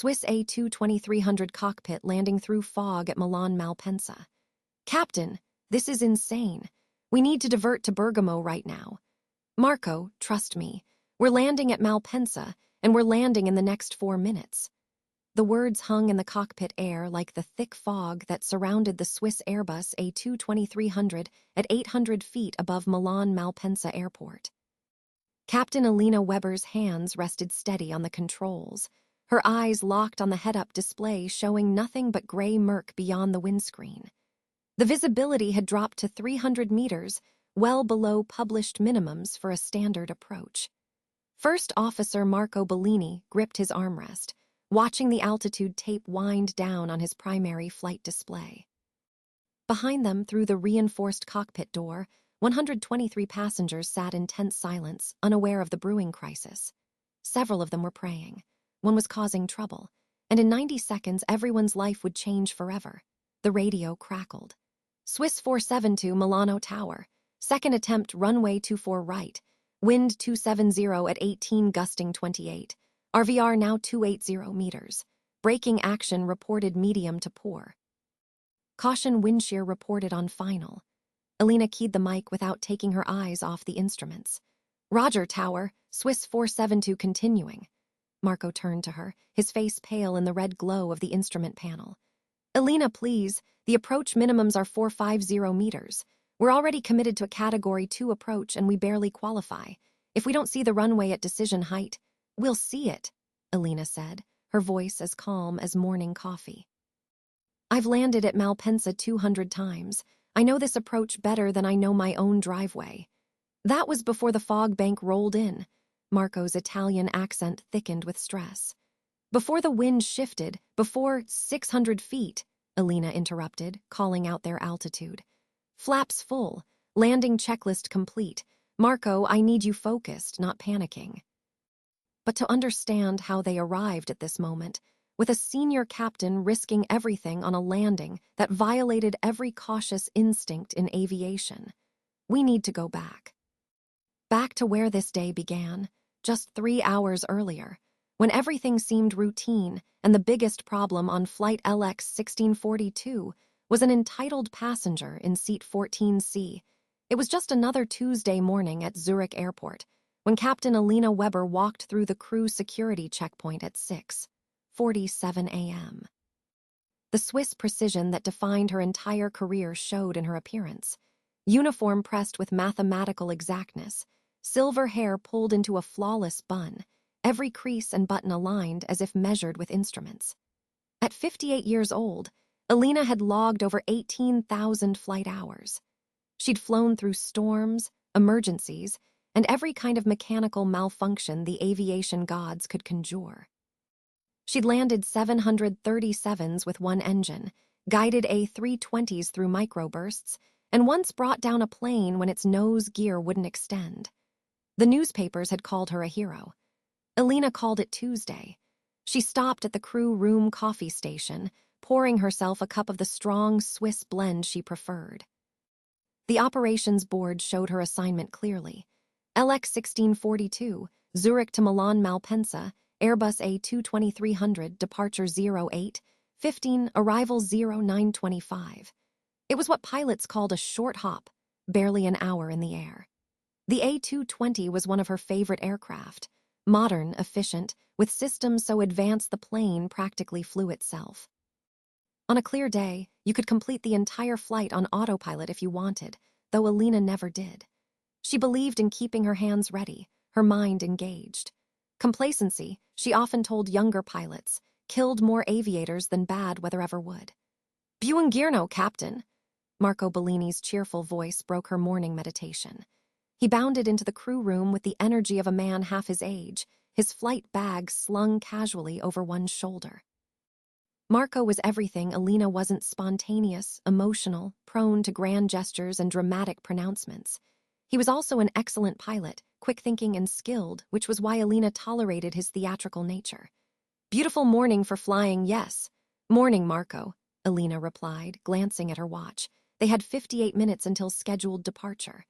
Swiss A220-300 cockpit landing through fog at Milan Malpensa. Captain, this is insane. We need to divert to Bergamo right now. Marco, trust me. We're landing at Malpensa, and we're landing in the next 4 minutes. The words hung in the cockpit air like the thick fog that surrounded the Swiss Airbus A220-300 at 800 feet above Milan Malpensa Airport. Captain Elena Weber's hands rested steady on the controls, her eyes locked on the head-up display showing nothing but gray murk beyond the windscreen. The visibility had dropped to 300 meters, well below published minimums for a standard approach. First Officer Marco Bellini gripped his armrest, watching the altitude tape wind down on his primary flight display. Behind them, through the reinforced cockpit door, 123 passengers sat in tense silence, unaware of the brewing crisis. Several of them were praying. One was causing trouble, and in 90 seconds everyone's life would change forever. The radio crackled. Swiss 472 Milano Tower. Second attempt runway 24 right. Wind 270 at 18 gusting 28. RVR now 280 meters. Braking action reported medium to poor. Caution windshear reported on final. Elena keyed the mic without taking her eyes off the instruments. Roger, Tower. Swiss 472 continuing. Marco turned to her, his face pale in the red glow of the instrument panel. Elena, please. The approach minimums are 450 meters. We're already committed to a Category 2 approach and we barely qualify. If we don't see the runway at decision height, we'll see it, Elena said, her voice as calm as morning coffee. I've landed at Malpensa 200 times. I know this approach better than I know my own driveway. That was before the fog bank rolled in. Marco's Italian accent thickened with stress. Before the wind shifted, before 600 feet, Elena interrupted, calling out their altitude. Flaps full, landing checklist complete. Marco, I need you focused, not panicking. But to understand how they arrived at this moment, with a senior captain risking everything on a landing that violated every cautious instinct in aviation, we need to go back. Back to where this day began, just 3 hours earlier, when everything seemed routine and the biggest problem on flight LX 1642 was an entitled passenger in seat 14C. It was just another Tuesday morning at Zurich Airport when Captain Elena Weber walked through the crew security checkpoint at 6:47 a.m. The Swiss precision that defined her entire career showed in her appearance. Uniform pressed with mathematical exactness, silver hair pulled into a flawless bun, every crease and button aligned as if measured with instruments. At 58 years old, Elena had logged over 18,000 flight hours. She'd flown through storms, emergencies, and every kind of mechanical malfunction the aviation gods could conjure. She'd landed 737s with one engine, guided A320s through microbursts, and once brought down a plane when its nose gear wouldn't extend. The newspapers had called her a hero. Elena called it Tuesday. She stopped at the crew room coffee station, pouring herself a cup of the strong Swiss blend she preferred. The operations board showed her assignment clearly. LX 1642, Zurich to Milan Malpensa, Airbus A220-300, departure 08:15, arrival 09:25. It was what pilots called a short hop, barely an hour in the air. The A220 was one of her favorite aircraft, modern, efficient, with systems so advanced the plane practically flew itself. On a clear day, you could complete the entire flight on autopilot if you wanted, though Elena never did. She believed in keeping her hands ready, her mind engaged. Complacency, she often told younger pilots, killed more aviators than bad weather ever would. Buongiorno, Captain. Marco Bellini's cheerful voice broke her morning meditation. He bounded into the crew room with the energy of a man half his age, his flight bag slung casually over one shoulder. Marco was everything Elena wasn't: spontaneous, emotional, prone to grand gestures and dramatic pronouncements. He was also an excellent pilot, quick-thinking and skilled, which was why Elena tolerated his theatrical nature. Beautiful morning for flying, yes. Morning, Marco, Elena replied, glancing at her watch. They had 58 minutes until scheduled departure.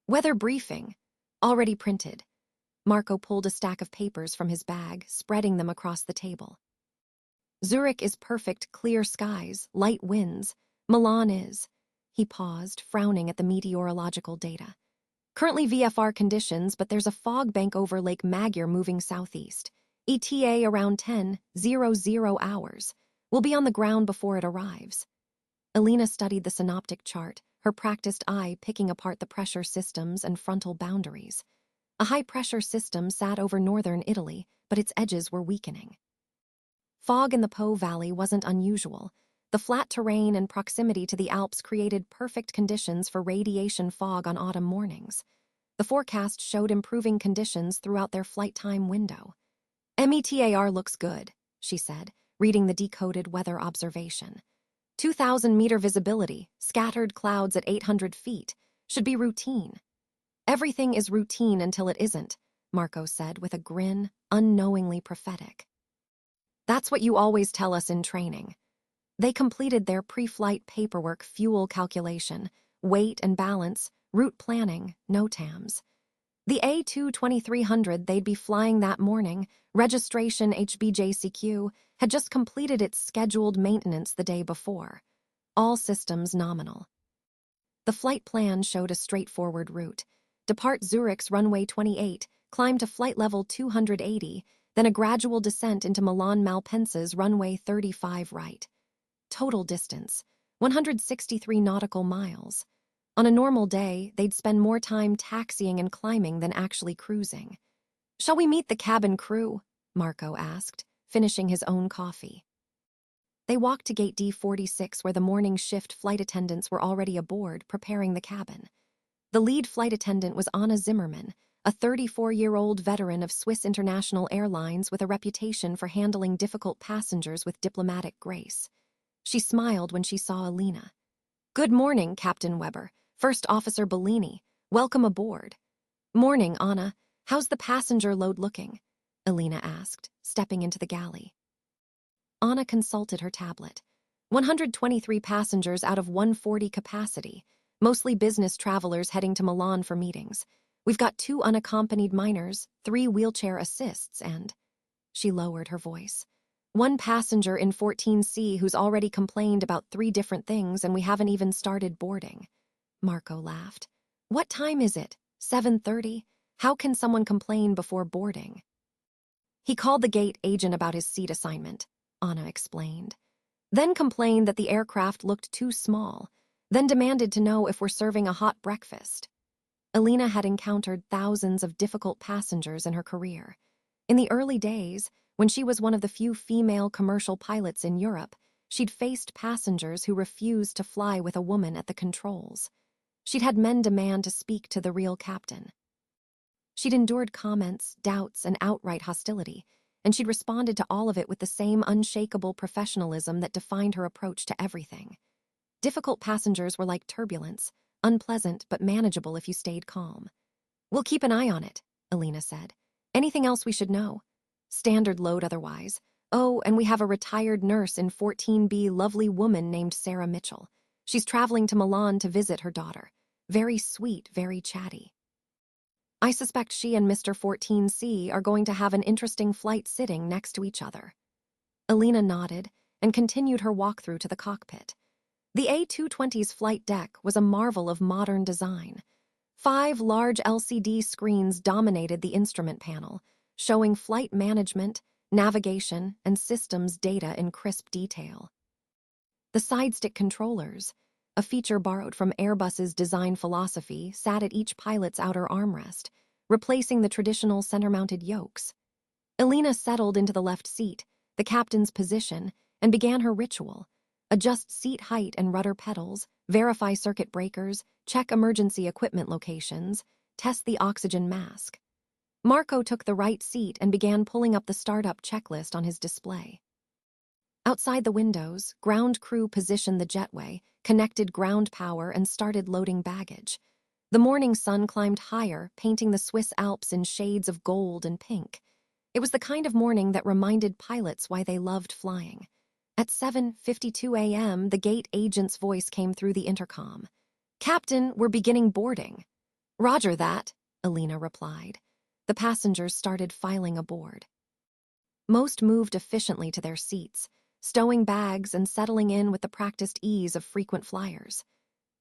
Weather briefing. Already printed. Marco pulled a stack of papers from his bag, spreading them across the table. Zurich is perfect, clear skies, light winds. Milan is. He paused, frowning at the meteorological data. Currently VFR conditions, but there's a fog bank over Lake Magyar moving southeast. ETA around 10:00 hours. We'll be on the ground before it arrives. Elena studied the synoptic chart, her practiced eye picking apart the pressure systems and frontal boundaries. A high-pressure system sat over northern Italy, but its edges were weakening. Fog in the Po Valley wasn't unusual. The flat terrain and proximity to the Alps created perfect conditions for radiation fog on autumn mornings. The forecast showed improving conditions throughout their flight time window. METAR looks good, she said, reading the decoded weather observation. 2,000-meter visibility, scattered clouds at 800 feet, should be routine. Everything is routine until it isn't, Marco said with a grin, unknowingly prophetic. That's what you always tell us in training. They completed their pre-flight paperwork, fuel calculation, weight and balance, route planning, NOTAMs. The A220-300 they'd be flying that morning, registration HBJCQ, had just completed its scheduled maintenance the day before. All systems nominal. The flight plan showed a straightforward route. Depart Zurich's runway 28, climb to flight level 280, then a gradual descent into Milan Malpensa's runway 35 right. Total distance, 163 nautical miles. On a normal day, they'd spend more time taxiing and climbing than actually cruising. Shall we meet the cabin crew? Marco asked, finishing his own coffee. They walked to gate D46 where the morning shift flight attendants were already aboard, preparing the cabin. The lead flight attendant was Anna Zimmermann, a 34-year-old veteran of Swiss International Airlines with a reputation for handling difficult passengers with diplomatic grace. She smiled when she saw Elena. Good morning, Captain Weber. First Officer Bellini. Welcome aboard. Morning, Anna. How's the passenger load looking? Elena asked, stepping into the galley. Anna consulted her tablet. 123 passengers out of 140 capacity, mostly business travelers heading to Milan for meetings. We've got 2 unaccompanied minors, 3 wheelchair assists, and... She lowered her voice. 1 passenger in 14C who's already complained about 3 different things, and we haven't even started boarding. Marco laughed. What time is it? 7:30? How can someone complain before boarding? He called the gate agent about his seat assignment, Anna explained. Then complained that the aircraft looked too small, then demanded to know if we're serving a hot breakfast. Elena had encountered thousands of difficult passengers in her career. In the early days, when she was one of the few female commercial pilots in Europe, she'd faced passengers who refused to fly with a woman at the controls. She'd had men demand to speak to the real captain. She'd endured comments, doubts, and outright hostility, and she'd responded to all of it with the same unshakable professionalism that defined her approach to everything. Difficult passengers were like turbulence, unpleasant but manageable if you stayed calm. We'll keep an eye on it, Elena said. Anything else we should know? Standard load otherwise. Oh, and we have a retired nurse in 14B, lovely woman named Sarah Mitchell. She's traveling to Milan to visit her daughter. Very sweet, very chatty. I suspect she and Mr. 14C are going to have an interesting flight sitting next to each other. Elena nodded and continued her walkthrough to the cockpit. The A220's flight deck was a marvel of modern design. 5 large LCD screens dominated the instrument panel, showing flight management, navigation, and systems data in crisp detail. The side-stick controllers, a feature borrowed from Airbus's design philosophy, sat at each pilot's outer armrest, replacing the traditional center-mounted yokes. Elena settled into the left seat, the captain's position, and began her ritual. Adjust seat height and rudder pedals, verify circuit breakers, check emergency equipment locations, test the oxygen mask. Marco took the right seat and began pulling up the startup checklist on his display. Outside the windows, ground crew positioned the jetway, connected ground power, and started loading baggage. The morning sun climbed higher, painting the Swiss Alps in shades of gold and pink. It was the kind of morning that reminded pilots why they loved flying. At 7:52 a.m., the gate agent's voice came through the intercom. Captain, we're beginning boarding. Roger that, Elena replied. The passengers started filing aboard. Most moved efficiently to their seats. stowing bags and settling in with the practiced ease of frequent flyers.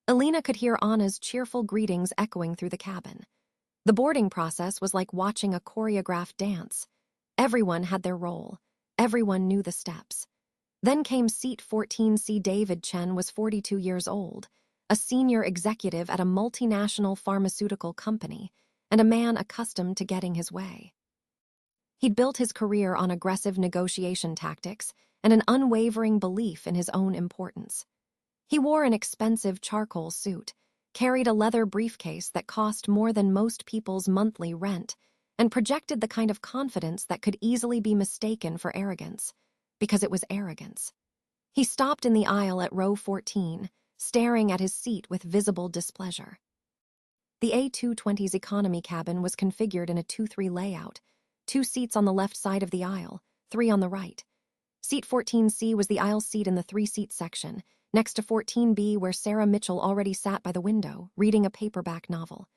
Elena could hear Anna's cheerful greetings echoing through the cabin. The boarding process was like watching a choreographed dance. Everyone had their role. Everyone knew the steps. Then came seat 14C. David Chen was 42 years old, a senior executive at a multinational pharmaceutical company, and a man accustomed to getting his way. He'd built his career on aggressive negotiation tactics and an unwavering belief in his own importance. He wore an expensive charcoal suit, carried a leather briefcase that cost more than most people's monthly rent, and projected the kind of confidence that could easily be mistaken for arrogance, because it was arrogance. He stopped in the aisle at row 14, staring at his seat with visible displeasure. The A220's economy cabin was configured in a 2-3 layout, 2 seats on the left side of the aisle, 3 on the right. Seat 14C was the aisle seat in the 3-seat section, next to 14B where Sarah Mitchell already sat by the window, reading a paperback novel.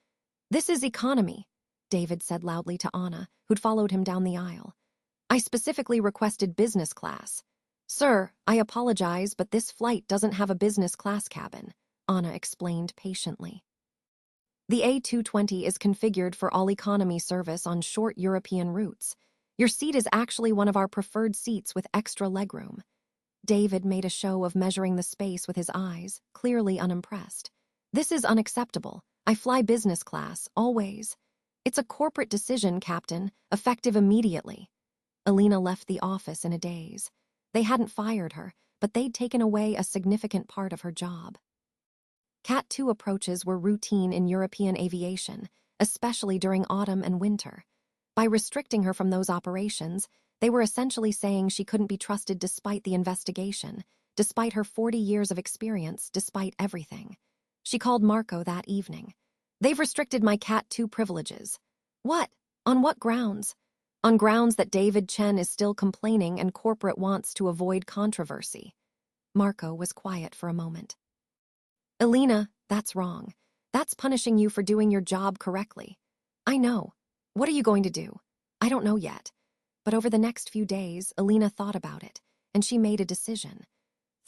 "This is economy," David said loudly to Anna, who'd followed him down the aisle. "I specifically requested business class." "Sir, I apologize, but this flight doesn't have a business class cabin," Anna explained patiently. The A220 is configured for all-economy service on short European routes. Your seat is actually one of our preferred seats with extra legroom. David made a show of measuring the space with his eyes, clearly unimpressed. "This is unacceptable. I fly business class, always. It's a corporate decision, Captain, effective immediately." Elena left the office in a daze. They hadn't fired her, but they'd taken away a significant part of her job. Cat II approaches were routine in European aviation, especially during autumn and winter. By restricting her from those operations, they were essentially saying she couldn't be trusted despite the investigation, despite her 40 years of experience, despite everything. She called Marco that evening. "They've restricted my Cat II privileges." "What? On what grounds?" "On grounds that David Chen is still complaining and corporate wants to avoid controversy." Marco was quiet for a moment. "Elena, that's wrong. That's punishing you for doing your job correctly." "I know. What are you going to do?" "I don't know yet." But over the next few days, Elena thought about it, and she made a decision.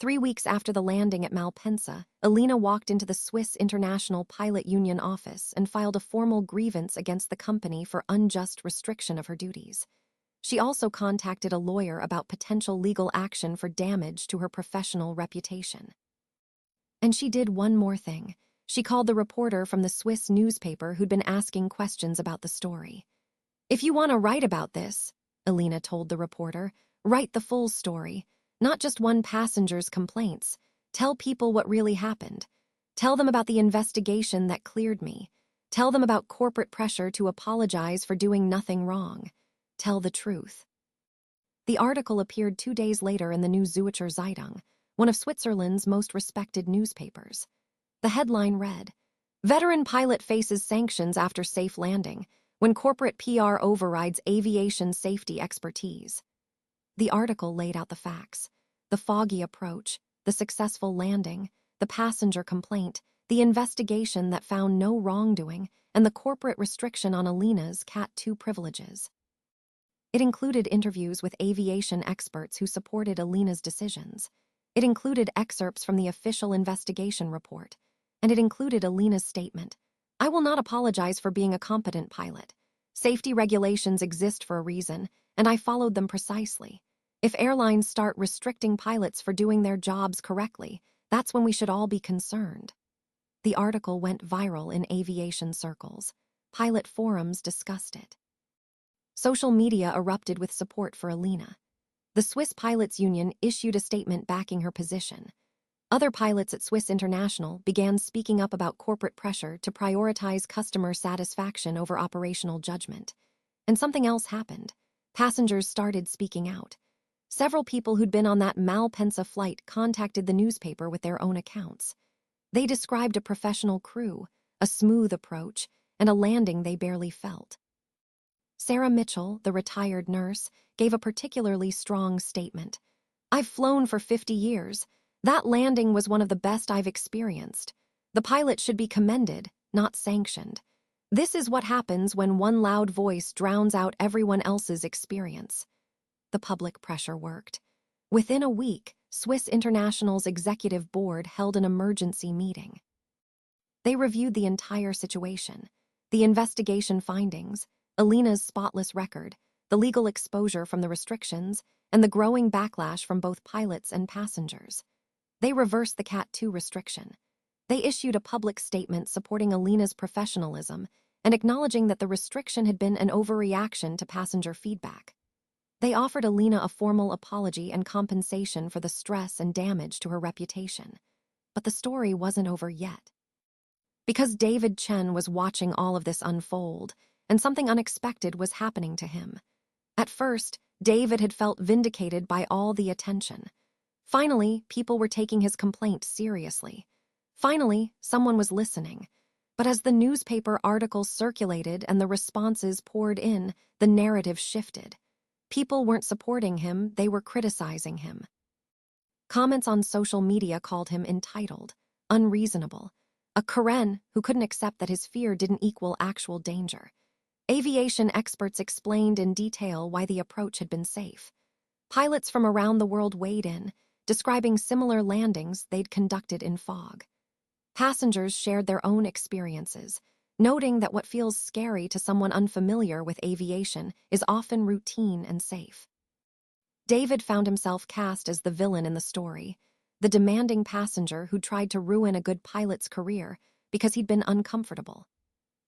3 weeks after the landing at Malpensa, Elena walked into the Swiss International Pilot Union office and filed a formal grievance against the company for unjust restriction of her duties. She also contacted a lawyer about potential legal action for damage to her professional reputation. And she did one more thing. She called the reporter from the Swiss newspaper who'd been asking questions about the story. "If you want to write about this," Elena told the reporter, "write the full story, not just one passenger's complaints. Tell people what really happened. Tell them about the investigation that cleared me. Tell them about corporate pressure to apologize for doing nothing wrong. Tell the truth." The article appeared 2 days later in the New Zürcher Zeitung, one of Switzerland's most respected newspapers. The headline read, "Veteran pilot faces sanctions after safe landing, when corporate PR overrides aviation safety expertise." The article laid out the facts: the foggy approach, the successful landing, the passenger complaint, the investigation that found no wrongdoing, and the corporate restriction on Elena's Cat II privileges. It included interviews with aviation experts who supported Elena's decisions. It included excerpts from the official investigation report, and it included Elena's statement, "I will not apologize for being a competent pilot. Safety regulations exist for a reason, and I followed them precisely. If airlines start restricting pilots for doing their jobs correctly, that's when we should all be concerned." The article went viral in aviation circles. Pilot forums discussed it. Social media erupted with support for Elena. The Swiss Pilots Union issued a statement backing her position. Other pilots at Swiss International began speaking up about corporate pressure to prioritize customer satisfaction over operational judgment. And something else happened. Passengers started speaking out. Several people who'd been on that Malpensa flight contacted the newspaper with their own accounts. They described a professional crew, a smooth approach, and a landing they barely felt. Sarah Mitchell, the retired nurse, gave a particularly strong statement. "I've flown for 50 years. That landing was one of the best I've experienced. The pilot should be commended, not sanctioned. This is what happens when one loud voice drowns out everyone else's experience." The public pressure worked. Within a week, Swiss International's executive board held an emergency meeting. They reviewed the entire situation, the investigation findings, Elena's spotless record, the legal exposure from the restrictions, and the growing backlash from both pilots and passengers. They reversed the Cat II restriction. They issued a public statement supporting Elena's professionalism and acknowledging that the restriction had been an overreaction to passenger feedback. They offered Elena a formal apology and compensation for the stress and damage to her reputation. But the story wasn't over yet. Because David Chen was watching all of this unfold, and something unexpected was happening to him. At first, David had felt vindicated by all the attention. Finally, people were taking his complaint seriously. Finally, someone was listening. But as the newspaper articles circulated and the responses poured in, the narrative shifted. People weren't supporting him, they were criticizing him. Comments on social media called him entitled, unreasonable, a Karen who couldn't accept that his fear didn't equal actual danger. Aviation experts explained in detail why the approach had been safe. Pilots from around the world weighed in, describing similar landings they'd conducted in fog. Passengers shared their own experiences, noting that what feels scary to someone unfamiliar with aviation is often routine and safe. David found himself cast as the villain in the story, the demanding passenger who tried to ruin a good pilot's career because he'd been uncomfortable.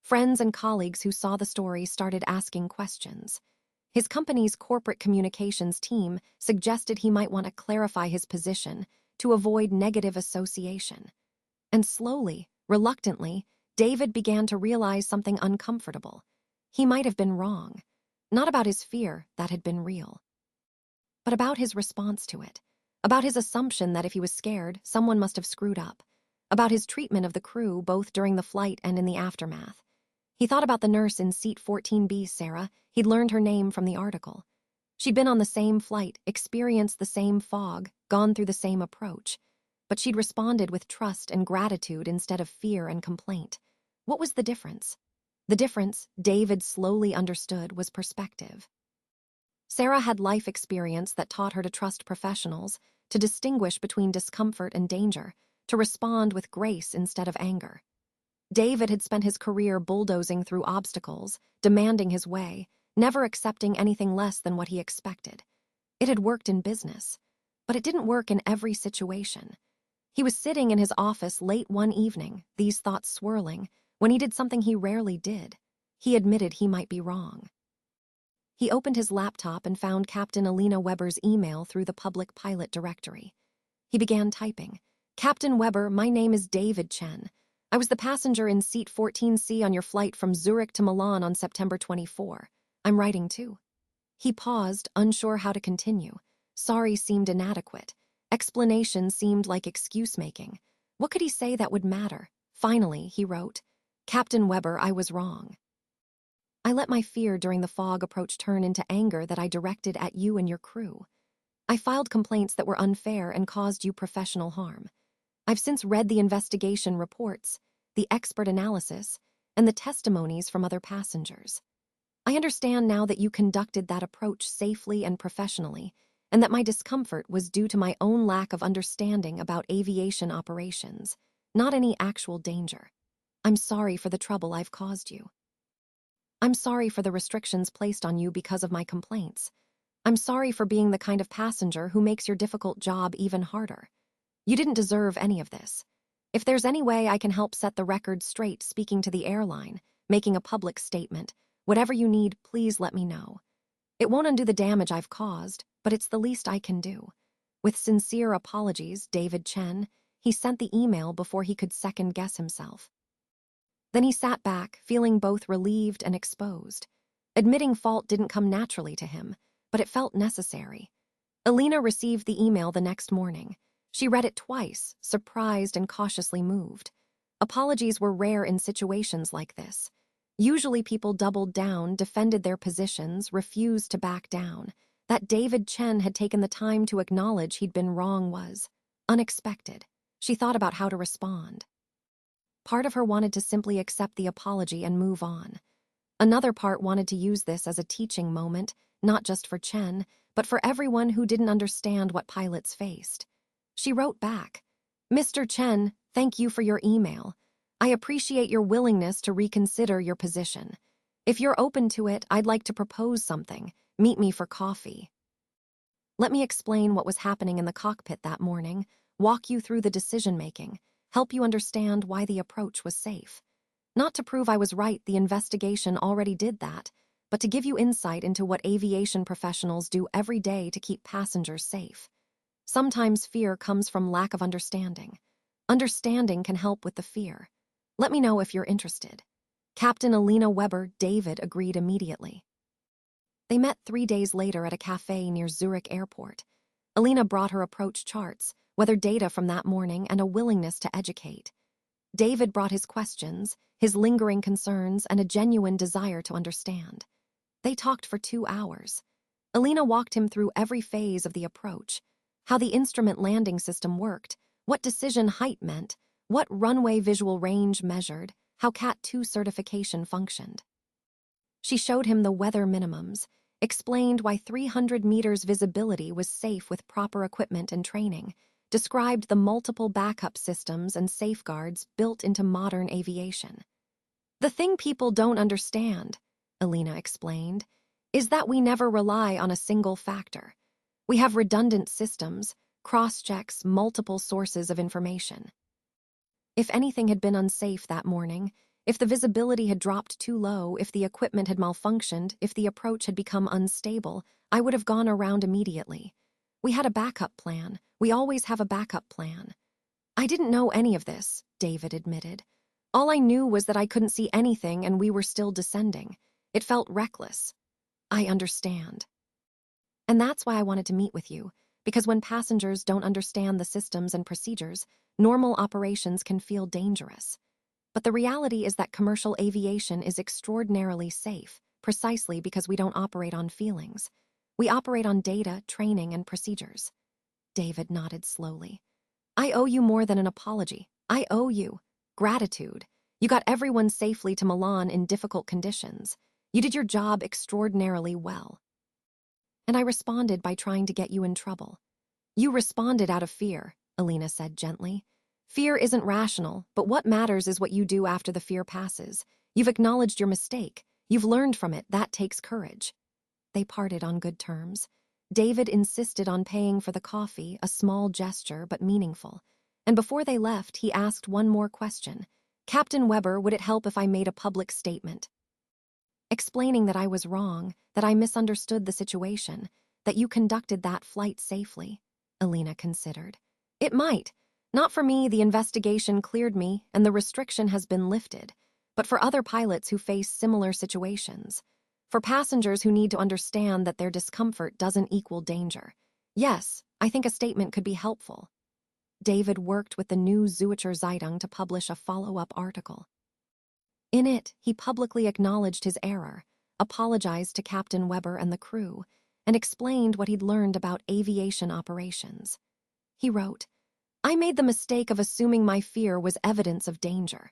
Friends and colleagues who saw the story started asking questions. His company's corporate communications team suggested he might want to clarify his position to avoid negative association. And slowly, reluctantly, David began to realize something uncomfortable. He might have been wrong. Not about his fear, that had been real. But about his response to it. About his assumption that if he was scared, someone must have screwed up. About his treatment of the crew both during the flight and in the aftermath. He thought about the nurse in seat 14B, Sarah. He'd learned her name from the article. She'd been on the same flight, experienced the same fog, gone through the same approach. But she'd responded with trust and gratitude instead of fear and complaint. What was the difference? The difference, David slowly understood, was perspective. Sarah had life experience that taught her to trust professionals, to distinguish between discomfort and danger, to respond with grace instead of anger. David had spent his career bulldozing through obstacles, demanding his way, never accepting anything less than what he expected. It had worked in business, but it didn't work in every situation. He was sitting in his office late one evening, these thoughts swirling, when he did something he rarely did. He admitted he might be wrong. He opened his laptop and found Captain Elena Weber's email through the public pilot directory. He began typing. Captain Weber, my name is David Chen. I was the passenger in seat 14C on your flight from Zurich to Milan on September 24. I'm writing too. He paused, unsure how to continue. Sorry seemed inadequate. Explanation seemed like excuse-making. What could he say that would matter? Finally, he wrote, Captain Weber, I was wrong. I let my fear during the fog approach turn into anger that I directed at you and your crew. I filed complaints that were unfair and caused you professional harm. I've since read the investigation reports, the expert analysis, and the testimonies from other passengers. I understand now that you conducted that approach safely and professionally, and that my discomfort was due to my own lack of understanding about aviation operations, not any actual danger. I'm sorry for the trouble I've caused you. I'm sorry for the restrictions placed on you because of my complaints. I'm sorry for being the kind of passenger who makes your difficult job even harder. You didn't deserve any of this. If there's any way I can help set the record straight speaking to the airline, making a public statement, whatever you need, please let me know. It won't undo the damage I've caused, but it's the least I can do. With sincere apologies, David Chen, he sent the email before he could second-guess himself. Then he sat back, feeling both relieved and exposed. Admitting fault didn't come naturally to him, but it felt necessary. Elena received the email the next morning. She read it twice, surprised and cautiously moved. Apologies were rare in situations like this. Usually people doubled down, defended their positions, refused to back down. That David Chen had taken the time to acknowledge he'd been wrong was unexpected. She thought about how to respond. Part of her wanted to simply accept the apology and move on. Another part wanted to use this as a teaching moment, not just for Chen, but for everyone who didn't understand what pilots faced. She wrote back, "Mr. Chen, thank you for your email. I appreciate your willingness to reconsider your position. If you're open to it, I'd like to propose something. Meet me for coffee." Let me explain what was happening in the cockpit that morning, walk you through the decision-making, help you understand why the approach was safe. Not to prove I was right, the investigation already did that, but to give you insight into what aviation professionals do every day to keep passengers safe. Sometimes fear comes from lack of understanding. Understanding can help with the fear. Let me know if you're interested. Captain Elena Weber, David agreed immediately. They met 3 days later at a cafe near Zurich Airport. Elena brought her approach charts, weather data from that morning, and a willingness to educate. David brought his questions, his lingering concerns, and a genuine desire to understand. They talked for 2 hours. Elena walked him through every phase of the approach, how the instrument landing system worked, what decision height meant, what runway visual range measured, how Cat II certification functioned. She showed him the weather minimums, explained why 300 meters visibility was safe with proper equipment and training, described the multiple backup systems and safeguards built into modern aviation. "The thing people don't understand," Elena explained, "is that we never rely on a single factor. We have redundant systems, cross-checks, multiple sources of information. If anything had been unsafe that morning, if the visibility had dropped too low, if the equipment had malfunctioned, if the approach had become unstable, I would have gone around immediately. We had a backup plan. We always have a backup plan." "I didn't know any of this," David admitted. "All I knew was that I couldn't see anything and we were still descending. It felt reckless." "I understand. And that's why I wanted to meet with you, because when passengers don't understand the systems and procedures, normal operations can feel dangerous. But the reality is that commercial aviation is extraordinarily safe, precisely because we don't operate on feelings. We operate on data, training, and procedures." David nodded slowly. "I owe you more than an apology. I owe you gratitude. You got everyone safely to Milan in difficult conditions. You did your job extraordinarily well. And I responded by trying to get you in trouble." "You responded out of fear," Elena said gently. "Fear isn't rational, but what matters is what you do after the fear passes. You've acknowledged your mistake. You've learned from it. That takes courage." They parted on good terms. David insisted on paying for the coffee, a small gesture but meaningful. And before they left, he asked one more question. "Captain Weber, would it help if I made a public statement? Explaining that I was wrong, that I misunderstood the situation, that you conducted that flight safely?" Elena considered. "It might. Not for me, the investigation cleared me and the restriction has been lifted, but for other pilots who face similar situations. For passengers who need to understand that their discomfort doesn't equal danger. Yes, I think a statement could be helpful." David worked with the new Zürcher Zeitung to publish a follow-up article. In it, he publicly acknowledged his error, apologized to Captain Weber and the crew, and explained what he'd learned about aviation operations. He wrote, "I made the mistake of assuming my fear was evidence of danger.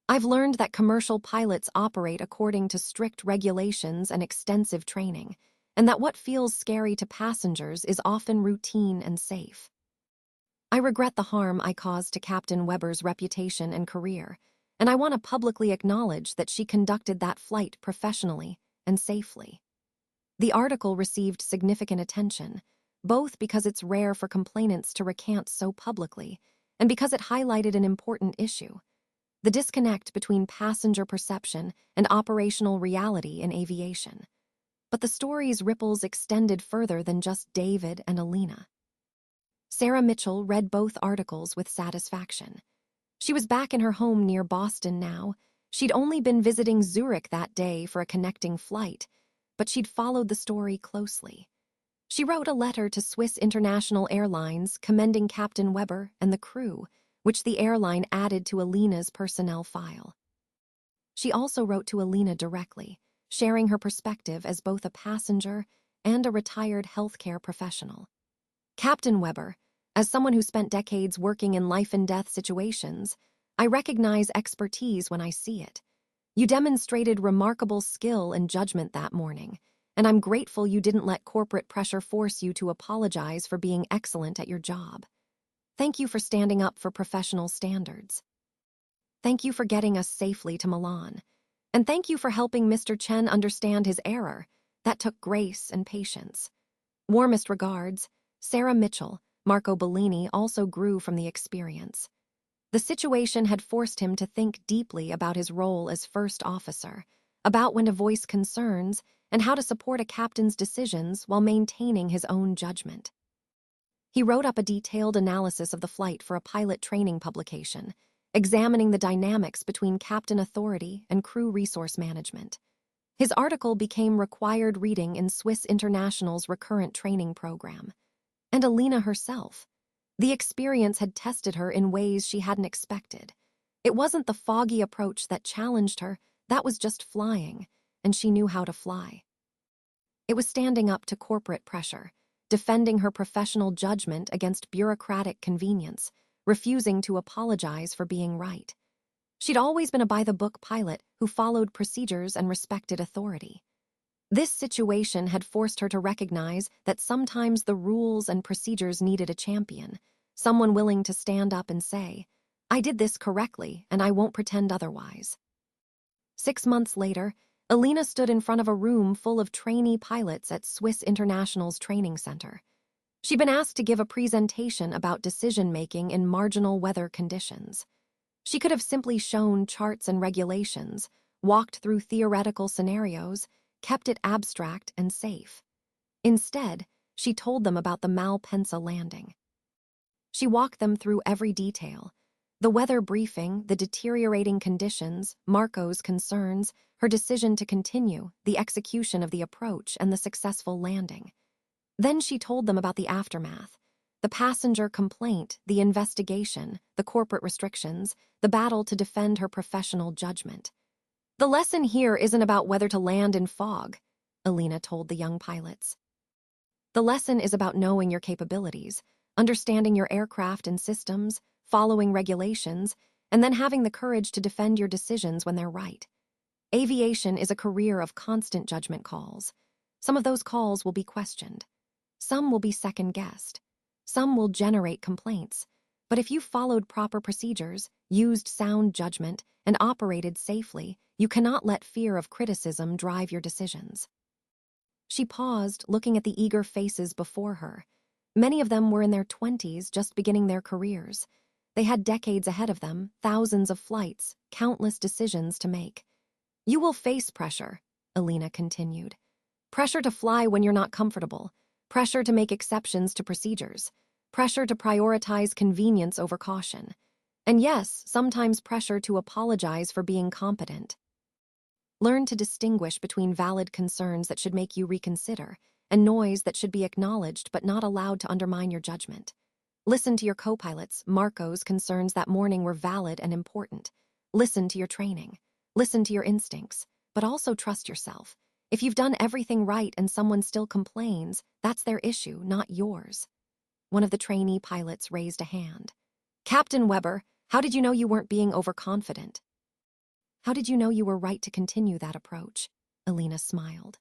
I've learned that commercial pilots operate according to strict regulations and extensive training, and that what feels scary to passengers is often routine and safe. I regret the harm I caused to Captain Weber's reputation and career, and I want to publicly acknowledge that she conducted that flight professionally and safely." The article received significant attention, both because it's rare for complainants to recant so publicly, and because it highlighted an important issue: the disconnect between passenger perception and operational reality in aviation. But the story's ripples extended further than just David and Elena. Sarah Mitchell read both articles with satisfaction. She was back in her home near Boston now. She'd only been visiting Zurich that day for a connecting flight, but she'd followed the story closely. She wrote a letter to Swiss International Airlines commending Captain Weber and the crew, which the airline added to Elena's personnel file. She also wrote to Elena directly, sharing her perspective as both a passenger and a retired healthcare professional. "Captain Weber, as someone who spent decades working in life-and-death situations, I recognize expertise when I see it. You demonstrated remarkable skill and judgment that morning, and I'm grateful you didn't let corporate pressure force you to apologize for being excellent at your job. Thank you for standing up for professional standards. Thank you for getting us safely to Milan. And thank you for helping Mr. Chen understand his error. That took grace and patience. Warmest regards, Sarah Mitchell. Marco Bellini also grew from the experience. The situation had forced him to think deeply about his role as first officer, about when to voice concerns, and how to support a captain's decisions while maintaining his own judgment. He wrote up a detailed analysis of the flight for a pilot training publication, examining the dynamics between captain authority and crew resource management. His article became required reading in Swiss International's recurrent training program. And Elena herself. The experience had tested her in ways she hadn't expected. It wasn't the foggy approach that challenged her, that was just flying, and she knew how to fly. It was standing up to corporate pressure, defending her professional judgment against bureaucratic convenience, refusing to apologize for being right. She'd always been a by-the-book pilot who followed procedures and respected authority. This situation had forced her to recognize that sometimes the rules and procedures needed a champion, someone willing to stand up and say, "I did this correctly, and I won't pretend otherwise." 6 months later, Elena stood in front of a room full of trainee pilots at Swiss International's training center. She'd been asked to give a presentation about decision-making in marginal weather conditions. She could have simply shown charts and regulations, walked through theoretical scenarios, kept it abstract and safe. Instead, she told them about the Malpensa landing. She walked them through every detail: the weather briefing, the deteriorating conditions, Marco's concerns, her decision to continue, the execution of the approach, and the successful landing. Then she told them about the aftermath: the passenger complaint, the investigation, the corporate restrictions, the battle to defend her professional judgment. "The lesson here isn't about whether to land in fog," Elena told the young pilots. "The lesson is about knowing your capabilities, understanding your aircraft and systems, following regulations, and then having the courage to defend your decisions when they're right. Aviation is a career of constant judgment calls. Some of those calls will be questioned. Some will be second-guessed. Some will generate complaints. But if you followed proper procedures, used sound judgment, and operated safely, you cannot let fear of criticism drive your decisions." She paused, looking at the eager faces before her. Many of them were in their 20s, just beginning their careers. They had decades ahead of them, thousands of flights, countless decisions to make. "You will face pressure," Elena continued. "Pressure to fly when you're not comfortable. Pressure to make exceptions to procedures. Pressure to prioritize convenience over caution. And yes, sometimes pressure to apologize for being competent. Learn to distinguish between valid concerns that should make you reconsider and noise that should be acknowledged but not allowed to undermine your judgment. Listen to your co-pilots. Marco's concerns that morning were valid and important. Listen to your training. Listen to your instincts, but also trust yourself. If you've done everything right and someone still complains, that's their issue, not yours." One of the trainee pilots raised a hand. "Captain Weber, how did you know you weren't being overconfident?" "How did you know you were right to continue that approach?" Elena smiled.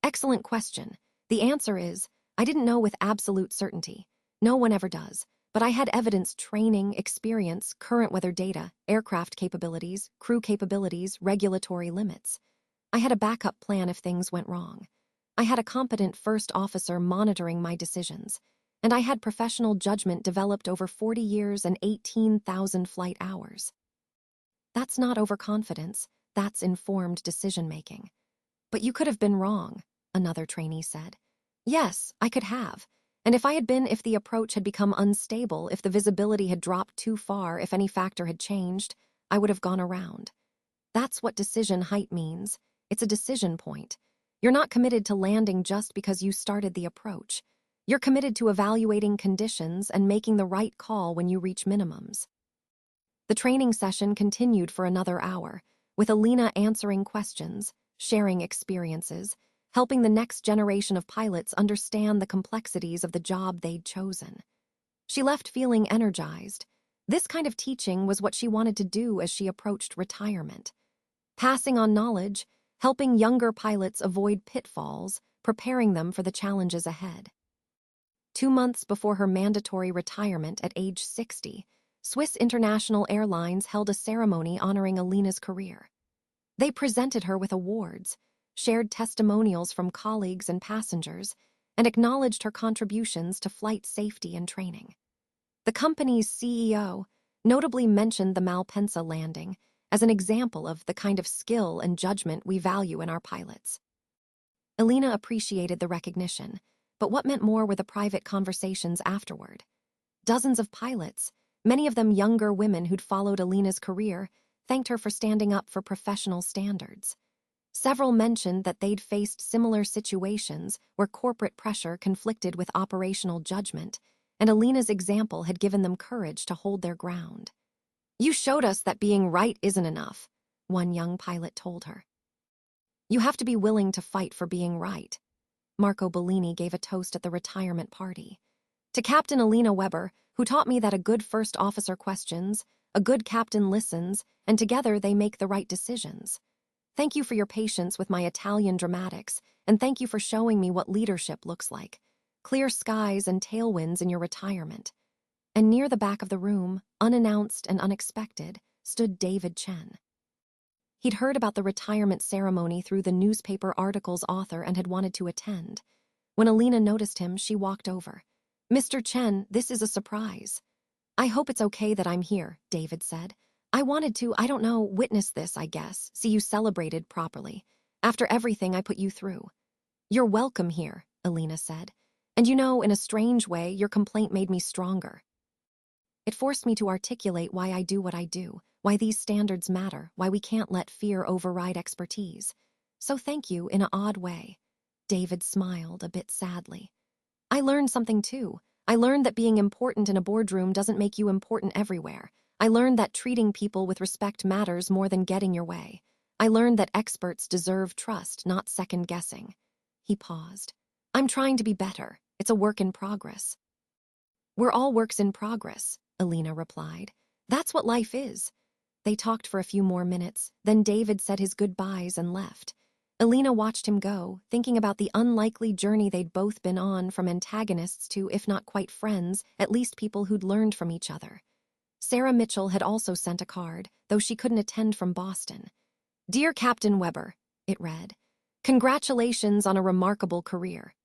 "Excellent question. The answer is, I didn't know with absolute certainty. No one ever does. But I had evidence, training, experience, current weather data, aircraft capabilities, crew capabilities, regulatory limits. I had a backup plan if things went wrong. I had a competent first officer monitoring my decisions. And I had professional judgment developed over 40 years and 18,000 flight hours." "That's not overconfidence, that's informed decision-making." "But you could have been wrong," another trainee said. "Yes, I could have. And if the approach had become unstable, if the visibility had dropped too far, if any factor had changed, I would have gone around. That's what decision height means. It's a decision point. You're not committed to landing just because you started the approach. You're committed to evaluating conditions and making the right call when you reach minimums." The training session continued for another hour, with Elena answering questions, sharing experiences, helping the next generation of pilots understand the complexities of the job they'd chosen. She left feeling energized. This kind of teaching was what she wanted to do as she approached retirement. Passing on knowledge, helping younger pilots avoid pitfalls, preparing them for the challenges ahead. 2 months before her mandatory retirement at age 60, Swiss International Airlines held a ceremony honoring Elena's career. They presented her with awards, shared testimonials from colleagues and passengers, and acknowledged her contributions to flight safety and training. The company's CEO notably mentioned the Malpensa landing as an example of the kind of skill and judgment we value in our pilots. Elena appreciated the recognition, but what meant more were the private conversations afterward. Dozens of pilots, many of them younger women who'd followed Elena's career, thanked her for standing up for professional standards. Several mentioned that they'd faced similar situations where corporate pressure conflicted with operational judgment, and Elena's example had given them courage to hold their ground. "You showed us that being right isn't enough," one young pilot told her. "You have to be willing to fight for being right." Marco Bellini gave a toast at the retirement party. "To Captain Elena Weber, who taught me that a good first officer questions, a good captain listens, and together they make the right decisions. Thank you for your patience with my Italian dramatics, and thank you for showing me what leadership looks like. Clear skies and tailwinds in your retirement." And near the back of the room, unannounced and unexpected, stood David Chen. He'd heard about the retirement ceremony through the newspaper article's author and had wanted to attend. When Elena noticed him, she walked over. "Mr. Chen, this is a surprise." "I hope it's okay that I'm here," David said. "I wanted to, witness this, I guess, see you celebrated properly. After everything I put you through." "You're welcome here," Elena said. "And in a strange way, your complaint made me stronger. It forced me to articulate why I do what I do, why these standards matter, why we can't let fear override expertise. So thank you in an odd way." David smiled a bit sadly. "I learned something too. I learned that being important in a boardroom doesn't make you important everywhere. I learned that treating people with respect matters more than getting your way. I learned that experts deserve trust, not second-guessing." He paused. "I'm trying to be better. It's a work in progress." "We're all works in progress," Elena replied. "That's what life is." They talked for a few more minutes, then David said his goodbyes and left. Elena watched him go, thinking about the unlikely journey they'd both been on, from antagonists to, if not quite friends, at least people who'd learned from each other. Sarah Mitchell had also sent a card, though she couldn't attend from Boston. "Dear Captain Weber," it read, "congratulations on a remarkable career.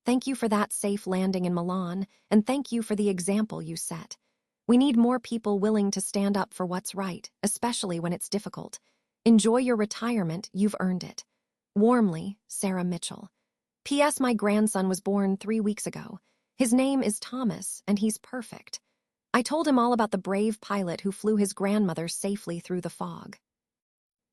Thank you for that safe landing in Milan, and thank you for the example you set. We need more people willing to stand up for what's right, especially when it's difficult. Enjoy your retirement, you've earned it. Warmly, Sarah Mitchell. P.S. My grandson was born 3 weeks ago. His name is Thomas, and he's perfect. I told him all about the brave pilot who flew his grandmother safely through the fog."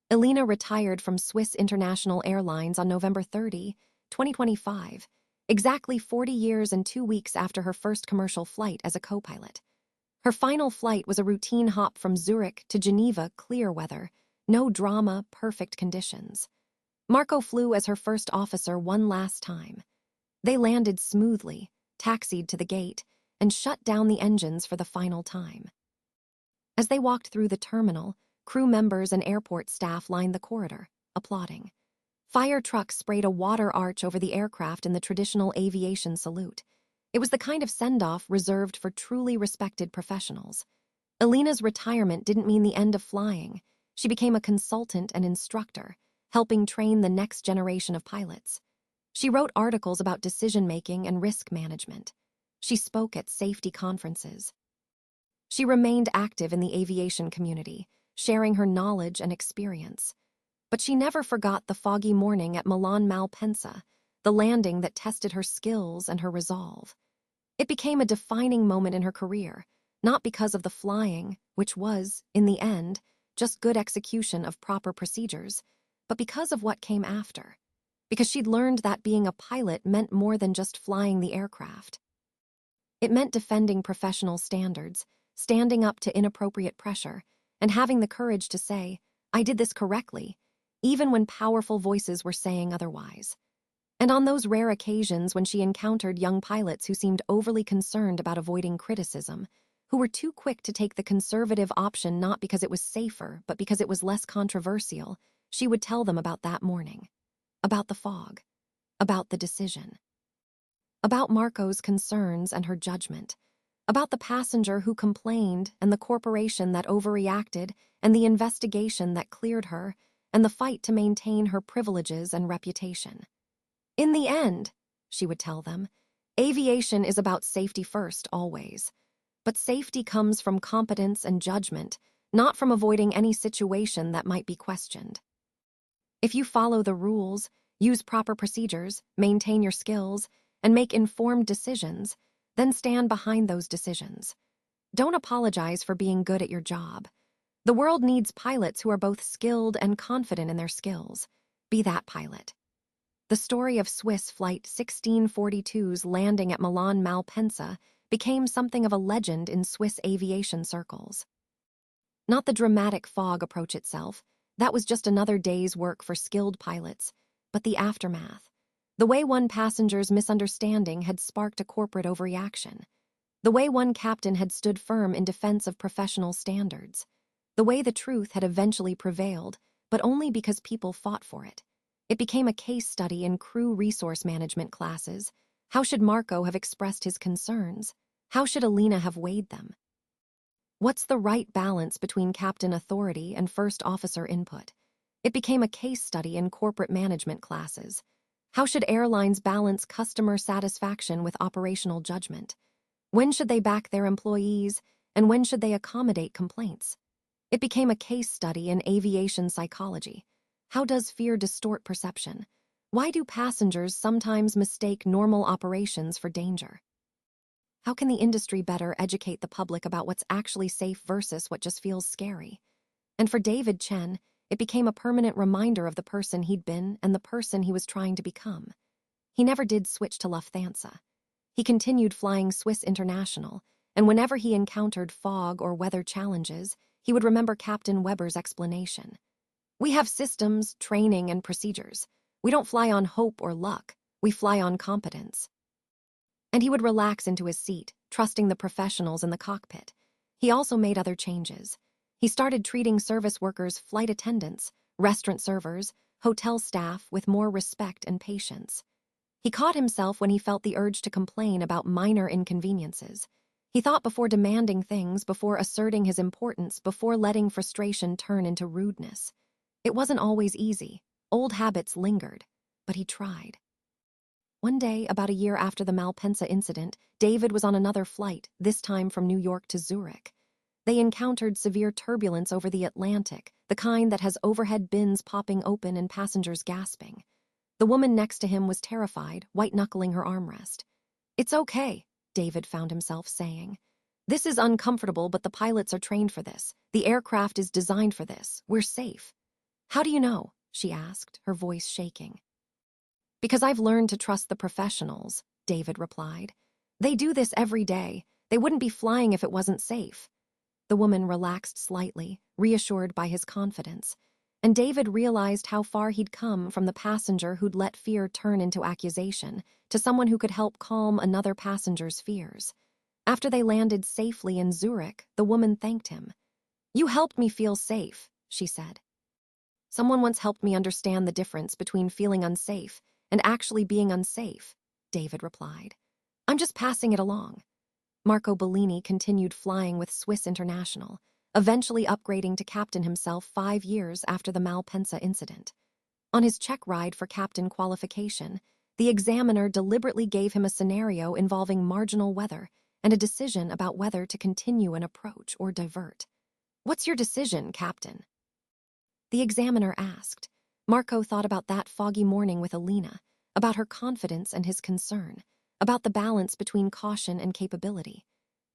Elena retired from Swiss International Airlines on November 30, 2025, exactly 40 years and 2 weeks after her first commercial flight as a co-pilot. Her final flight was a routine hop from Zurich to Geneva, clear weather, no drama, perfect conditions. Marco flew as her first officer one last time. They landed smoothly, taxied to the gate, and shut down the engines for the final time. As they walked through the terminal, crew members and airport staff lined the corridor, applauding. Fire trucks sprayed a water arch over the aircraft in the traditional aviation salute. It was the kind of send-off reserved for truly respected professionals. Elena's retirement didn't mean the end of flying. She became a consultant and instructor, helping train the next generation of pilots. She wrote articles about decision-making and risk management. She spoke at safety conferences. She remained active in the aviation community, sharing her knowledge and experience. But she never forgot the foggy morning at Milan Malpensa, the landing that tested her skills and her resolve. It became a defining moment in her career, not because of the flying, which was, in the end, just good execution of proper procedures, but because of what came after. Because she'd learned that being a pilot meant more than just flying the aircraft. It meant defending professional standards, standing up to inappropriate pressure, and having the courage to say, "I did this correctly," even when powerful voices were saying otherwise. And on those rare occasions when she encountered young pilots who seemed overly concerned about avoiding criticism, who were too quick to take the conservative option not because it was safer, but because it was less controversial, she would tell them about that morning, about the fog, about the decision. About Marco's concerns and her judgment. About the passenger who complained and the corporation that overreacted and the investigation that cleared her and the fight to maintain her privileges and reputation. In the end, she would tell them, aviation is about safety first, always. But safety comes from competence and judgment, not from avoiding any situation that might be questioned. If you follow the rules, use proper procedures, maintain your skills, and make informed decisions, then stand behind those decisions. Don't apologize for being good at your job. The world needs pilots who are both skilled and confident in their skills. Be that pilot. The story of Swiss Flight 1642's landing at Milan Malpensa became something of a legend in Swiss aviation circles. Not the dramatic fog approach itself, that was just another day's work for skilled pilots, but the aftermath. The way one passenger's misunderstanding had sparked a corporate overreaction. The way one captain had stood firm in defense of professional standards. The way the truth had eventually prevailed, but only because people fought for it. It became a case study in crew resource management classes. How should Marco have expressed his concerns? How should Elena have weighed them? What's the right balance between captain authority and first officer input? It became a case study in corporate management classes. How should airlines balance customer satisfaction with operational judgment? When should they back their employees, and when should they accommodate complaints? It became a case study in aviation psychology. How does fear distort perception? Why do passengers sometimes mistake normal operations for danger? How can the industry better educate the public about what's actually safe versus what just feels scary? And for David Chen, it became a permanent reminder of the person he'd been and the person he was trying to become. He never did switch to Lufthansa. He continued flying Swiss International, and whenever he encountered fog or weather challenges, he would remember Captain Weber's explanation. We have systems, training, and procedures. We don't fly on hope or luck. We fly on competence. And he would relax into his seat, trusting the professionals in the cockpit. He also made other changes. He started treating service workers, flight attendants, restaurant servers, hotel staff with more respect and patience. He caught himself when he felt the urge to complain about minor inconveniences. He thought before demanding things, before asserting his importance, before letting frustration turn into rudeness. It wasn't always easy. Old habits lingered, but he tried. One day, about a year after the Malpensa incident, David was on another flight, this time from New York to Zurich. They encountered severe turbulence over the Atlantic, the kind that has overhead bins popping open and passengers gasping. The woman next to him was terrified, white-knuckling her armrest. "It's okay," David found himself saying. "This is uncomfortable, but the pilots are trained for this. The aircraft is designed for this. We're safe." "How do you know?" she asked, her voice shaking. "Because I've learned to trust the professionals," David replied. "They do this every day. They wouldn't be flying if it wasn't safe." The woman relaxed slightly, reassured by his confidence, and David realized how far he'd come from the passenger who'd let fear turn into accusation to someone who could help calm another passenger's fears. After they landed safely in Zurich, the woman thanked him. "You helped me feel safe," she said. "Someone once helped me understand the difference between feeling unsafe and actually being unsafe," David replied. "I'm just passing it along." Marco Bellini continued flying with Swiss International, eventually upgrading to captain himself 5 years after the Malpensa incident. On his check ride for captain qualification, the examiner deliberately gave him a scenario involving marginal weather and a decision about whether to continue an approach or divert. "What's your decision, Captain?" the examiner asked. Marco thought about that foggy morning with Elena, about her confidence and his concern, about the balance between caution and capability.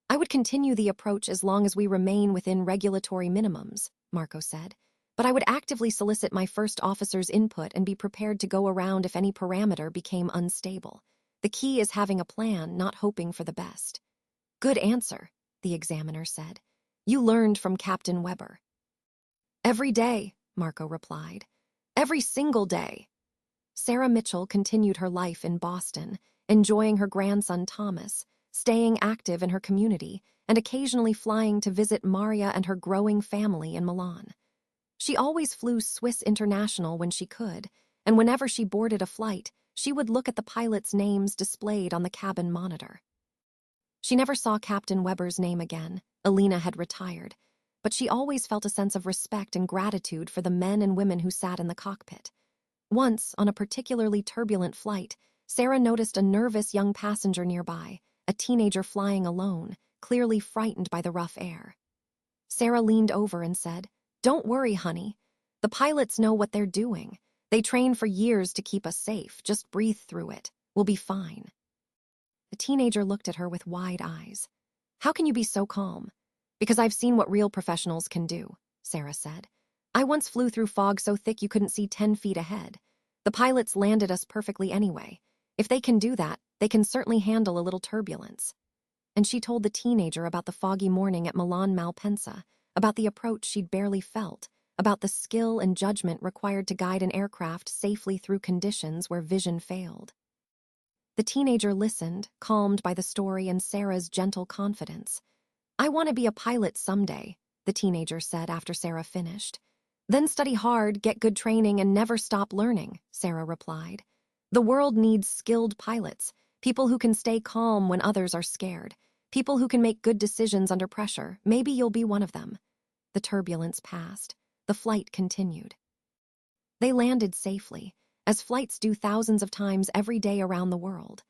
"I would continue the approach as long as we remain within regulatory minimums," Marco said, "but I would actively solicit my first officer's input and be prepared to go around if any parameter became unstable. The key is having a plan, not hoping for the best." "Good answer," the examiner said. "You learned from Captain Weber." "Every day," Marco replied. "Every single day." Sarah Mitchell continued her life in Boston, enjoying her grandson Thomas, staying active in her community, and occasionally flying to visit Maria and her growing family in Milan. She always flew Swiss International when she could, and whenever she boarded a flight, she would look at the pilots' names displayed on the cabin monitor. She never saw Captain Weber's name again. Elena had retired, but she always felt a sense of respect and gratitude for the men and women who sat in the cockpit. Once, on a particularly turbulent flight, Sarah noticed a nervous young passenger nearby, a teenager flying alone, clearly frightened by the rough air. Sarah leaned over and said, "Don't worry, honey. The pilots know what they're doing. They train for years to keep us safe. Just breathe through it. We'll be fine." The teenager looked at her with wide eyes. "How can you be so calm?" "Because I've seen what real professionals can do," Sarah said. "I once flew through fog so thick you couldn't see 10 feet ahead. The pilots landed us perfectly anyway. If they can do that, they can certainly handle a little turbulence." And she told the teenager about the foggy morning at Milan Malpensa, about the approach she'd barely felt, about the skill and judgment required to guide an aircraft safely through conditions where vision failed. The teenager listened, calmed by the story and Sarah's gentle confidence. "I want to be a pilot someday," the teenager said after Sarah finished. "Then study hard, get good training, and never stop learning," Sarah replied. "The world needs skilled pilots, people who can stay calm when others are scared, people who can make good decisions under pressure. Maybe you'll be one of them." The turbulence passed. The flight continued. They landed safely, as flights do thousands of times every day around the world.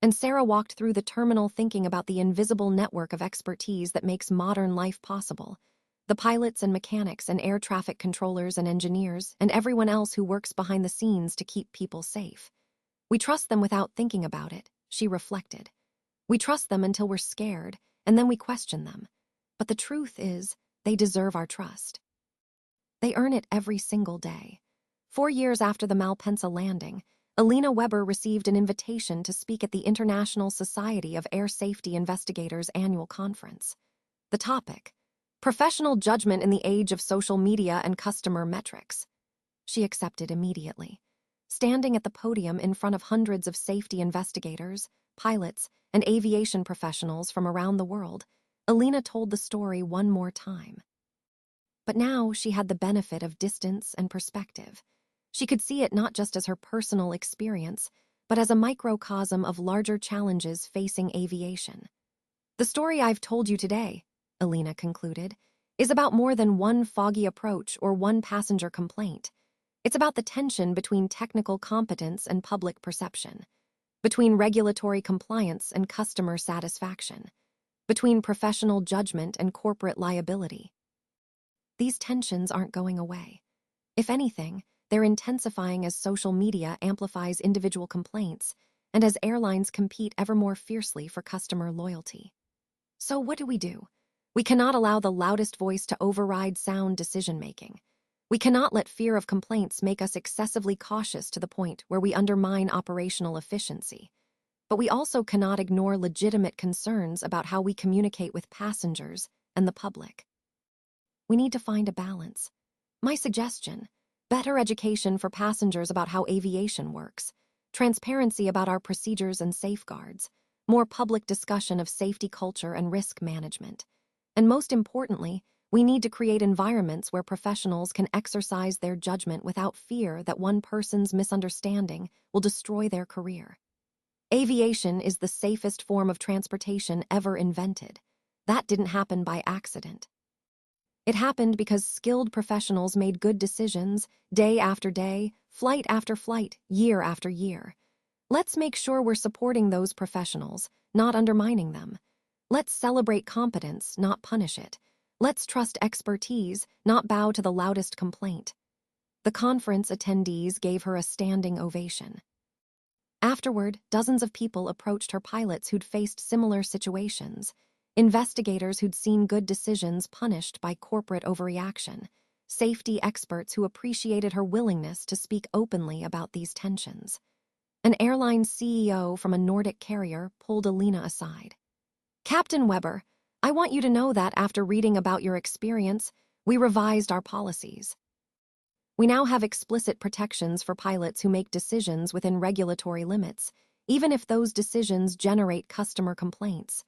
And Sarah walked through the terminal thinking about the invisible network of expertise that makes modern life possible. The pilots and mechanics and air traffic controllers and engineers and everyone else who works behind the scenes to keep people safe. We trust them without thinking about it, she reflected. We trust them until we're scared, and then we question them. But the truth is, they deserve our trust. They earn it every single day. 4 years after the Malpensa landing, Elena Weber received an invitation to speak at the International Society of Air Safety Investigators annual conference. The topic: Professional Judgment in the Age of Social Media and Customer Metrics. She accepted immediately. Standing at the podium in front of hundreds of safety investigators, pilots, and aviation professionals from around the world, Elena told the story one more time. But now she had the benefit of distance and perspective. She could see it not just as her personal experience, but as a microcosm of larger challenges facing aviation. "The story I've told you today," Elena concluded, "is about more than one foggy approach or one passenger complaint. It's about the tension between technical competence and public perception, between regulatory compliance and customer satisfaction, between professional judgment and corporate liability. These tensions aren't going away. If anything, they're intensifying as social media amplifies individual complaints and as airlines compete ever more fiercely for customer loyalty. So what do? We cannot allow the loudest voice to override sound decision-making. We cannot let fear of complaints make us excessively cautious to the point where we undermine operational efficiency. But we also cannot ignore legitimate concerns about how we communicate with passengers and the public. We need to find a balance. My suggestion: better education for passengers about how aviation works, transparency about our procedures and safeguards, more public discussion of safety culture and risk management. And most importantly, we need to create environments where professionals can exercise their judgment without fear that one person's misunderstanding will destroy their career. Aviation is the safest form of transportation ever invented. That didn't happen by accident. It happened because skilled professionals made good decisions, day after day, flight after flight, year after year. Let's make sure we're supporting those professionals, not undermining them. Let's celebrate competence, not punish it. Let's trust expertise, not bow to the loudest complaint. The conference attendees gave her a standing ovation. Afterward, dozens of people approached her pilots who'd faced similar situations, investigators who'd seen good decisions punished by corporate overreaction, safety experts who appreciated her willingness to speak openly about these tensions. An airline CEO from a Nordic carrier pulled Elena aside. "Captain Weber, I want you to know that after reading about your experience, we revised our policies. We now have explicit protections for pilots who make decisions within regulatory limits, even if those decisions generate customer complaints.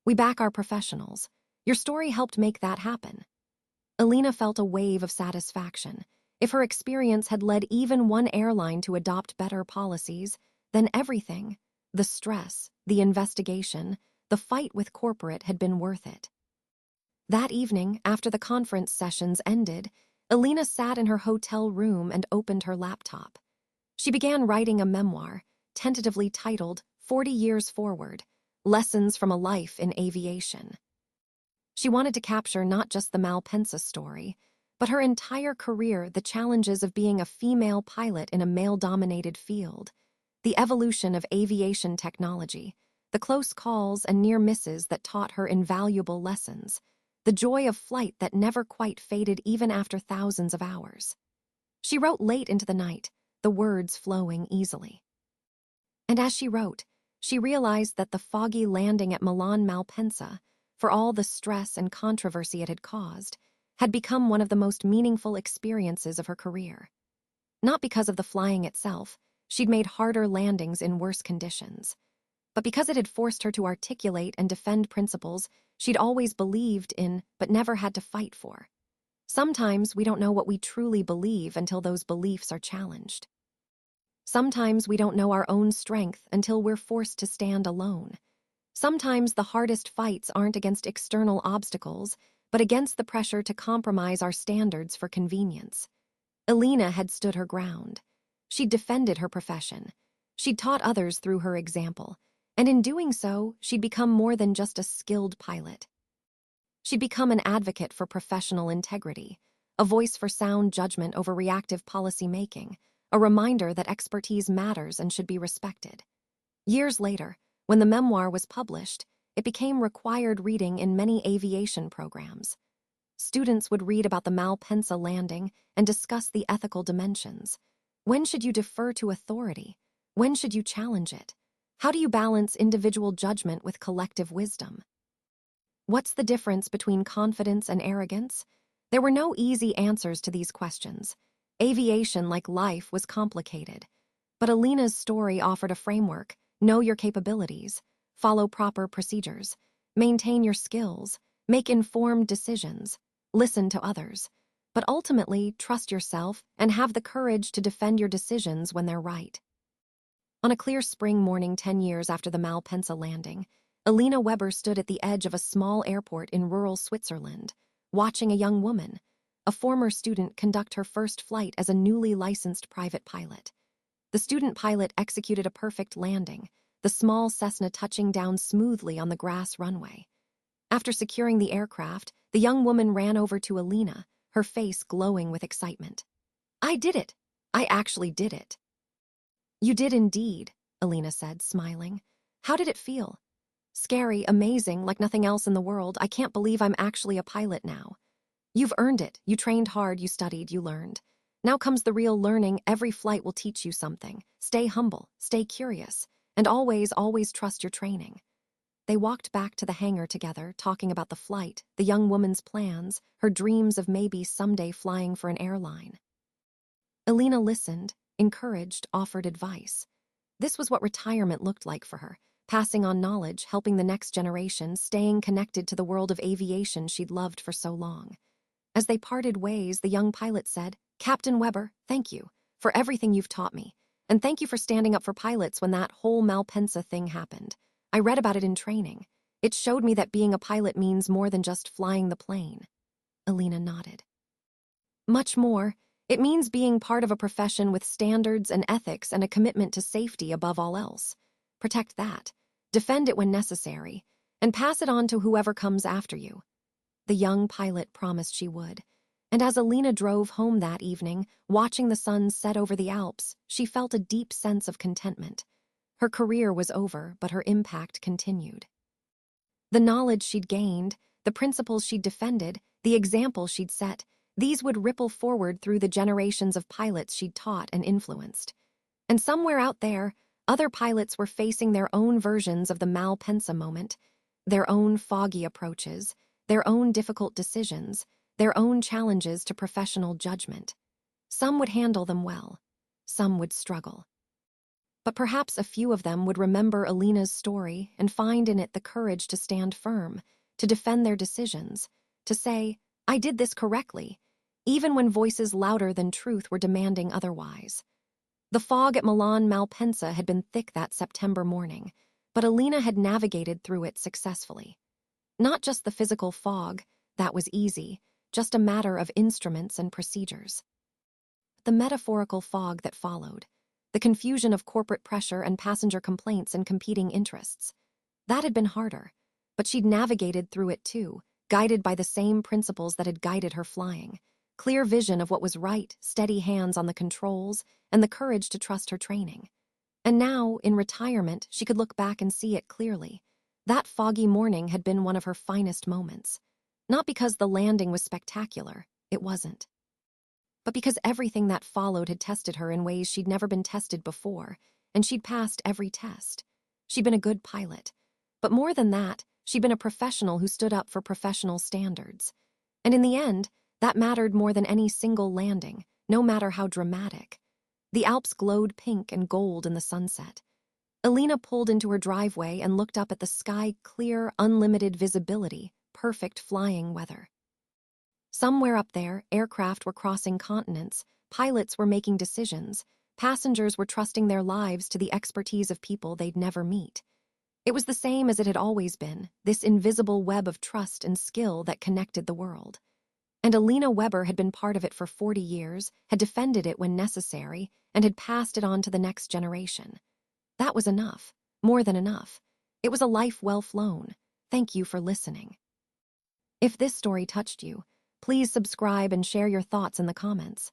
We back our professionals. Your story helped make that happen." Elena felt a wave of satisfaction. If her experience had led even one airline to adopt better policies, then everything, the stress, the investigation, the fight with corporate had been worth it. That evening, after the conference sessions ended, Elena sat in her hotel room and opened her laptop. She began writing a memoir, tentatively titled 40 Years Forward, Lessons from a Life in Aviation. She wanted to capture not just the Malpensa story, but her entire career, the challenges of being a female pilot in a male-dominated field, the evolution of aviation technology, the close calls and near misses that taught her invaluable lessons, the joy of flight that never quite faded even after thousands of hours. She wrote late into the night, the words flowing easily. And as she wrote, she realized that the foggy landing at Milan Malpensa, for all the stress and controversy it had caused, had become one of the most meaningful experiences of her career. Not because of the flying itself, she'd made harder landings in worse conditions, but because it had forced her to articulate and defend principles she'd always believed in but never had to fight for. Sometimes we don't know what we truly believe until those beliefs are challenged. Sometimes we don't know our own strength until we're forced to stand alone. Sometimes the hardest fights aren't against external obstacles, but against the pressure to compromise our standards for convenience. Elena had stood her ground. She'd defended her profession. She'd taught others through her example, and in doing so, she'd become more than just a skilled pilot. She'd become an advocate for professional integrity, a voice for sound judgment over reactive policy-making, a reminder that expertise matters and should be respected. Years later, when the memoir was published, it became required reading in many aviation programs. Students would read about the Malpensa landing and discuss the ethical dimensions. When should you defer to authority? When should you challenge it? How do you balance individual judgment with collective wisdom? What's the difference between confidence and arrogance? There were no easy answers to these questions. Aviation, like life, was complicated. But Elena's story offered a framework. Know your capabilities, follow proper procedures, maintain your skills, make informed decisions, listen to others, but ultimately trust yourself and have the courage to defend your decisions when they're right. On a clear spring morning 10 years after the Malpensa landing, Elena Weber stood at the edge of a small airport in rural Switzerland, watching a young woman, a former student, conduct her first flight as a newly licensed private pilot. The student pilot executed a perfect landing, the small Cessna touching down smoothly on the grass runway. After securing the aircraft, the young woman ran over to Elena, her face glowing with excitement. "I did it! I actually did it!" "You did indeed," Elena said, smiling. "How did it feel?" "Scary, amazing, like nothing else in the world. I can't believe I'm actually a pilot now." "You've earned it. You trained hard, you studied, you learned. Now comes the real learning. Every flight will teach you something. Stay humble, stay curious, and always, always trust your training." They walked back to the hangar together, talking about the flight, the young woman's plans, her dreams of maybe someday flying for an airline. Elena listened, encouraged, offered advice. This was what retirement looked like for her, passing on knowledge, helping the next generation, staying connected to the world of aviation she'd loved for so long. As they parted ways, the young pilot said, "Captain Weber, thank you for everything you've taught me, and thank you for standing up for pilots when that whole Malpensa thing happened. I read about it in training. It showed me that being a pilot means more than just flying the plane." Elena nodded. "Much more. It means being part of a profession with standards and ethics and a commitment to safety above all else. Protect that, defend it when necessary, and pass it on to whoever comes after you." The young pilot promised she would. And as Elena drove home that evening, watching the sun set over the Alps, she felt a deep sense of contentment. Her career was over, but her impact continued. The knowledge she'd gained, the principles she'd defended, the example she'd set, these would ripple forward through the generations of pilots she'd taught and influenced. And somewhere out there, other pilots were facing their own versions of the Malpensa moment, their own foggy approaches, their own difficult decisions, their own challenges to professional judgment. Some would handle them well, some would struggle. But perhaps a few of them would remember Elena's story and find in it the courage to stand firm, to defend their decisions, to say, "I did this correctly," even when voices louder than truth were demanding otherwise. The fog at Milan Malpensa had been thick that September morning, but Elena had navigated through it successfully. Not just the physical fog, that was easy, just a matter of instruments and procedures. The metaphorical fog that followed, the confusion of corporate pressure and passenger complaints and competing interests, that had been harder, but she'd navigated through it too, guided by the same principles that had guided her flying. Clear vision of what was right, steady hands on the controls, and the courage to trust her training. And now, in retirement, she could look back and see it clearly. That foggy morning had been one of her finest moments. Not because the landing was spectacular, it wasn't. But because everything that followed had tested her in ways she'd never been tested before, and she'd passed every test. She'd been a good pilot. But more than that, she'd been a professional who stood up for professional standards. And in the end, that mattered more than any single landing, no matter how dramatic. The Alps glowed pink and gold in the sunset. Elena pulled into her driveway and looked up at the sky, clear, unlimited visibility, perfect flying weather. Somewhere up there, aircraft were crossing continents, pilots were making decisions, passengers were trusting their lives to the expertise of people they'd never meet. It was the same as it had always been, this invisible web of trust and skill that connected the world. And Elena Weber had been part of it for 40 years, had defended it when necessary, and had passed it on to the next generation. That was enough, more than enough. It was a life well flown. Thank you for listening. If this story touched you, please subscribe and share your thoughts in the comments.